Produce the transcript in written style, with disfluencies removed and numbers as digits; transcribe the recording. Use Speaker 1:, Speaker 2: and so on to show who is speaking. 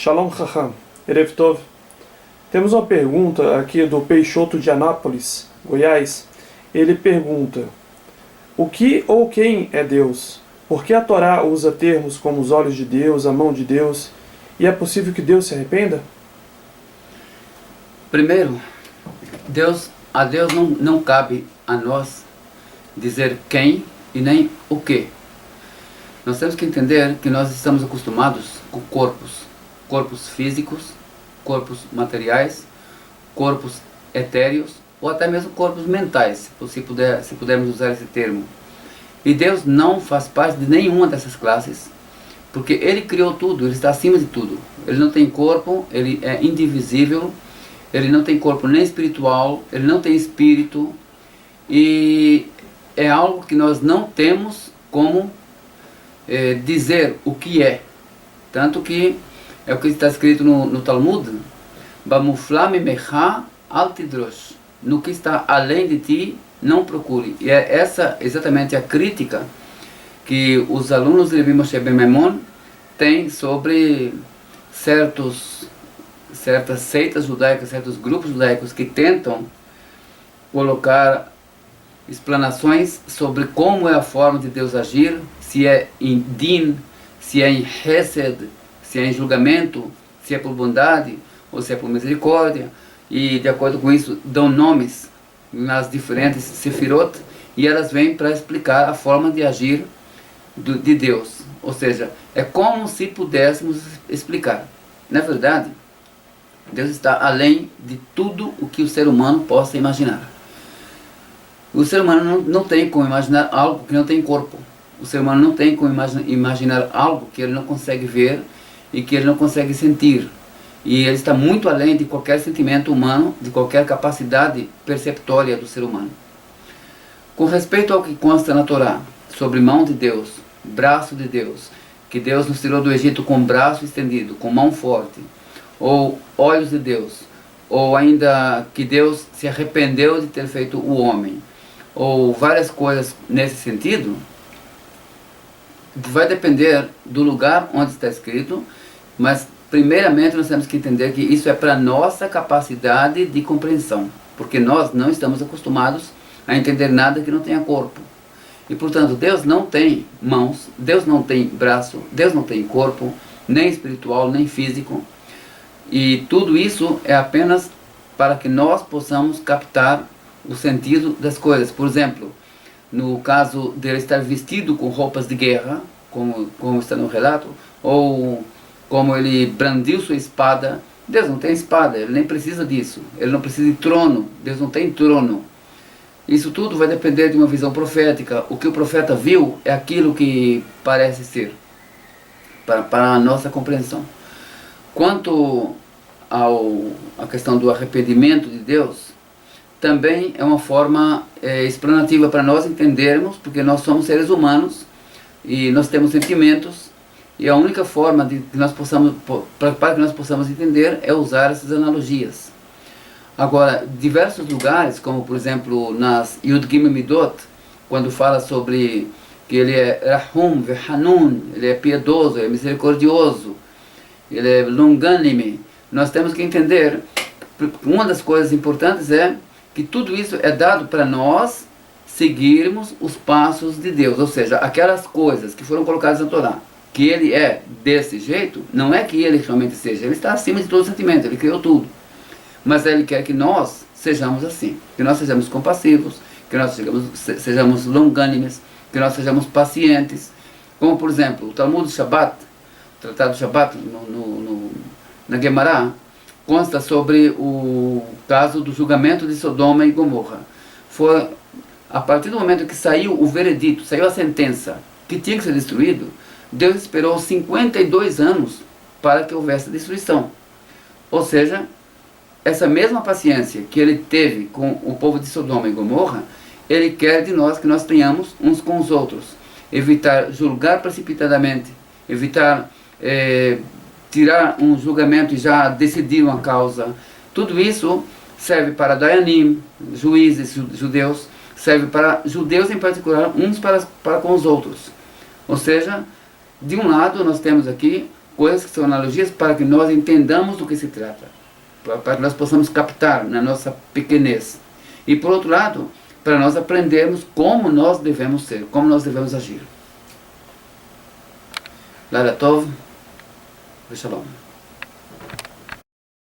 Speaker 1: Shalom Chacham, Erev Tov. Temos uma pergunta aqui do Peixoto de Anápolis, Goiás. Ele pergunta: o que ou quem é Deus? Por que a Torá usa termos como os olhos de Deus, a mão de Deus? E é possível que Deus se arrependa?
Speaker 2: Primeiro, a Deus não cabe a nós dizer quem e nem o que. Nós temos que entender que nós estamos acostumados com corpos físicos, corpos materiais, corpos etéreos ou até mesmo corpos mentais, se pudermos usar esse termo. E Deus não faz parte de nenhuma dessas classes, porque Ele criou tudo, Ele está acima de tudo. Ele não tem corpo, Ele é indivisível, Ele não tem corpo nem espiritual, Ele não tem espírito, e é algo que nós não temos como dizer o que é. Tanto que é o que está escrito no Talmud: Bamufla mimecha al tidrosh. No que está além de ti, não procure. E é essa exatamente a crítica que os alunos de Rabbi Moshe ben Maimon têm sobre certas seitas judaicas, certos grupos judaicos que tentam colocar explanações sobre como é a forma de Deus agir, se é em din, se é em hesed, se é em julgamento, se é por bondade ou se é por misericórdia, e de acordo com isso dão nomes nas diferentes sefirot, e elas vêm para explicar a forma de agir de Deus. Ou seja, é como se pudéssemos explicar. Na verdade, Deus está além de tudo o que o ser humano possa imaginar. O ser humano não tem como imaginar algo que não tem corpo. O ser humano não tem como imaginar algo que ele não consegue ver e que ele não consegue sentir. E ele está muito além de qualquer sentimento humano, de qualquer capacidade perceptória do ser humano. Com respeito ao que consta na Torá, sobre mão de Deus, braço de Deus, que Deus nos tirou do Egito com braço estendido, com mão forte, ou olhos de Deus, ou ainda que Deus se arrependeu de ter feito o homem, ou várias coisas nesse sentido, vai depender do lugar onde está escrito, mas primeiramente nós temos que entender que isso é para nossa capacidade de compreensão, porque nós não estamos acostumados a entender nada que não tenha corpo. E portanto, Deus não tem mãos, Deus não tem braço, Deus não tem corpo, nem espiritual, nem físico. E tudo isso é apenas para que nós possamos captar o sentido das coisas. Por exemplo, no caso dele estar vestido com roupas de guerra, como está no relato, ou como ele brandiu sua espada. Deus não tem espada, ele nem precisa disso. Ele não precisa de trono, Deus não tem trono. Isso tudo vai depender de uma visão profética. O que o profeta viu é aquilo que parece ser, para a nossa compreensão. Quanto à questão do arrependimento de Deus, também é uma forma explanativa para nós entendermos, porque nós somos seres humanos e nós temos sentimentos, e a única forma para que nós possamos entender é usar essas analogias. Agora, diversos lugares, como por exemplo nas Yud Gimel Midot, quando fala sobre que ele é Rahum Vehanun, ele é piedoso, ele é misericordioso, ele é longânime, nós temos que entender, uma das coisas importantes é que tudo isso é dado para nós seguirmos os passos de Deus, ou seja, aquelas coisas que foram colocadas na Torá, que ele é desse jeito, não é que ele realmente seja, ele está acima de todo o sentimento, ele criou tudo, mas ele quer que nós sejamos assim, que nós sejamos compassivos, que nós sejamos longânimes, que nós sejamos pacientes, como por exemplo, o Talmud Shabbat, o Tratado Shabbat na Gemara, consta sobre o caso do julgamento de Sodoma e Gomorra. Foi a partir do momento que saiu o veredito, saiu a sentença que tinha que ser destruído, Deus esperou 52 anos para que houvesse destruição. Ou seja, essa mesma paciência que ele teve com o povo de Sodoma e Gomorra, ele quer de nós que nós tenhamos uns com os outros. Evitar julgar precipitadamente, evitar tirar um julgamento e já decidir uma causa. Tudo isso serve para Dayanim, juízes judeus, serve para judeus em particular, uns para com os outros. Ou seja, de um lado nós temos aqui coisas que são analogias para que nós entendamos do que se trata, para que nós possamos captar na nossa pequenez. E por outro lado, para nós aprendermos como nós devemos ser, como nós devemos agir. Laila Tov, Shalom.